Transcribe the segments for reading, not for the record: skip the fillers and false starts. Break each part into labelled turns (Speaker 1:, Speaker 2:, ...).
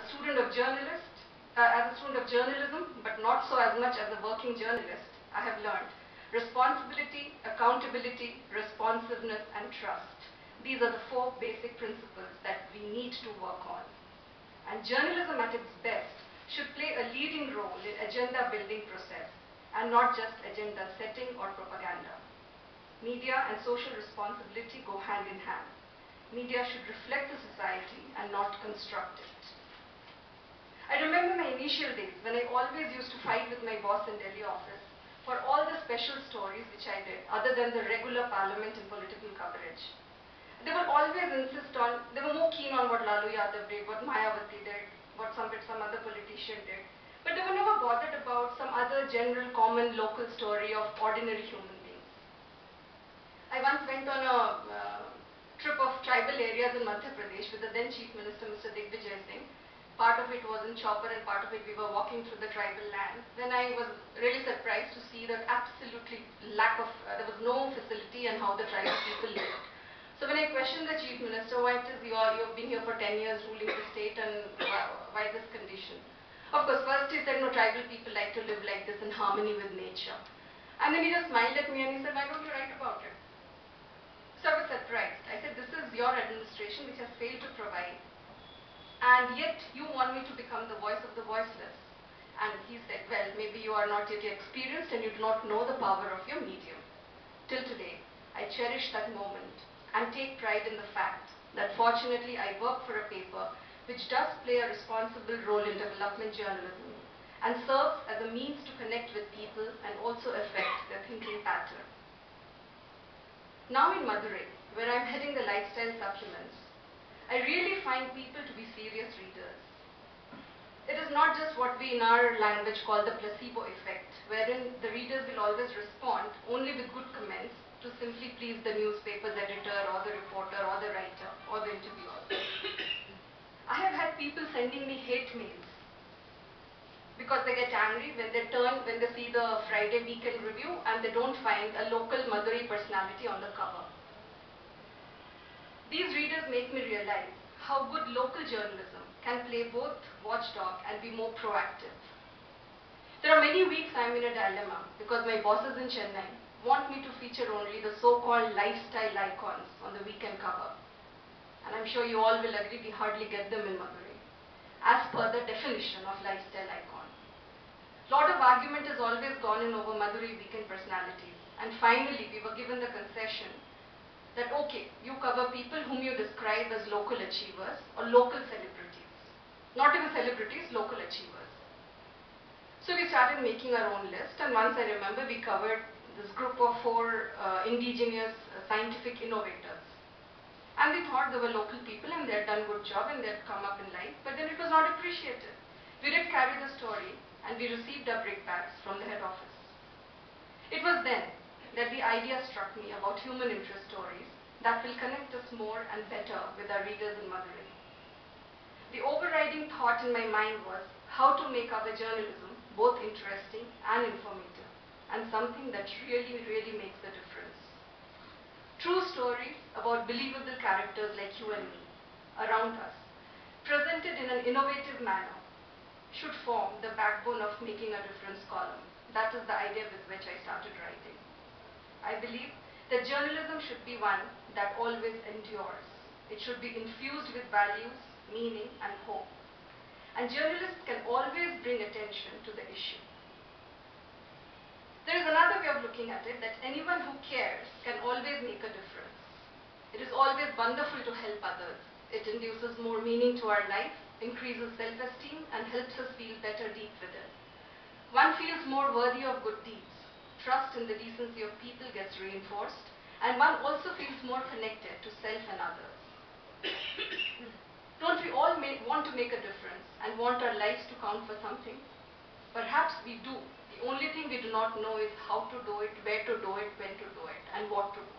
Speaker 1: student of journalism, but not so as much as a working journalist, I have learned responsibility, accountability, responsiveness, and trust. These are the 4 basic principles that we need to work on. And journalism at its best should play a leading role in agenda building process and not just agenda setting or propaganda. Media and social responsibility go hand in hand. Media should reflect the society and not construct it. I remember my initial days when I always used to fight with my boss in Delhi office for all the special stories which I did other than the regular parliament and political coverage. They would always insist on, they were more keen on what Lalu Yadav did, what Mayawati did, what some other politician did. But they were never bothered about some other general, common, local story of ordinary human beings. I once went on a trip of tribal areas in Madhya Pradesh with the then Chief Minister, Mr. Digvijay Singh. Part of it was in chopper and part of it we were walking through the tribal land. Then I was really surprised to see that absolutely there was no facility and how the tribal people lived. So when I questioned the Chief Minister, why it is you've been here for 10 years ruling the state and why this condition? Of course, first he said, no, tribal people like to live like this in harmony with nature. And then he just smiled at me and he said, why don't you write about it? So I was surprised. I said, this is your administration which has failed to provide. And yet you want me to become the voice of the voiceless. And he said, well, maybe you are not yet experienced and you do not know the power of your medium. Till today, I cherish that moment and take pride in the fact that fortunately I work for a paper which does play a responsible role in development journalism and serves as a means to connect with people and also affect their thinking pattern. Now in Madurai, where I'm heading the lifestyle supplements, I really find people to be serious readers. It is not just what we in our language call the placebo effect, wherein the readers will always respond only with good comments to simply please the newspaper's editor or the reporter or the writer or the interviewer. I have had people sending me hate mails because they get angry when they see the Friday weekend review and they don't find a local Madurai personality on the cover. These readers make me realize how good local journalism can play both watchdog and be more proactive. There are many weeks I am in a dilemma because my bosses in Chennai want me to feature only the so-called lifestyle icons on the weekend cover. And I'm sure you all will agree we hardly get them in Madurai, as per the definition of lifestyle icon. Lot of argument has always gone in over Madurai weekend personalities, and finally we were given the concession that okay, you cover people whom you describe as local achievers or local celebrities. Not even celebrities, local achievers. So we started making our own list, and once I remember we covered this group of 4 indigenous scientific innovators. And we thought they were local people and they had done a good job and they had come up in life, but then it was not appreciated. We did carry the story and we received our brickbats from the head office. It was then that the idea struck me about human interest stories that will connect us more and better with our readers in Madurai. The overriding thought in my mind was how to make our journalism both interesting and informative, and something that really, really makes a difference. True stories about believable characters like you and me around us, presented in an innovative manner, should form the backbone of making a difference column. That is the idea with which I started writing. I believe that journalism should be one that always endures. It should be infused with values, meaning, and hope. And journalists can always bring attention to the issue. There is another way of looking at it, that anyone who cares can always make a difference. It is always wonderful to help others. It induces more meaning to our life, increases self-esteem, and helps us feel better deep within. One feels more worthy of good deeds. Trust in the decency of people gets reinforced, and one also feels more connected to self and others. Don't we all want to make a difference and want our lives to count for something? Perhaps we do. The only thing we do not know is how to do it, where to do it, when to do it, and what to do.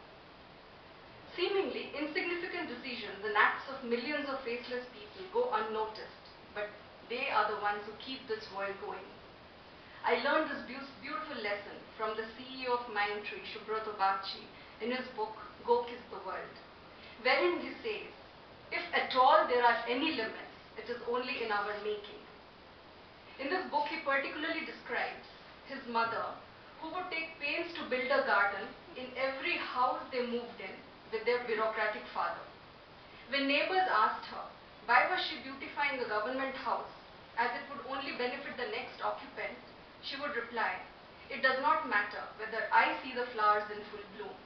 Speaker 1: Seemingly insignificant decisions and acts of millions of faceless people go unnoticed, but they are the ones who keep this world going. I learned this beautiful lesson from the CEO of Mindtree, Subrata Bagchi, in his book, Go Kiss the World, wherein he says, if at all there are any limits, It is only in our making. In this book, he particularly describes his mother, who would take pains to build a garden in every house they moved in with their bureaucratic father. When neighbors asked her, why was she beautifying a government house, as it would only benefit the next occupant, she would reply, it does not matter whether I see the flowers in full bloom.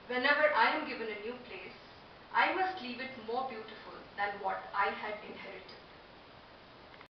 Speaker 1: Whenever I am given a new place, I must leave it more beautiful than what I had inherited.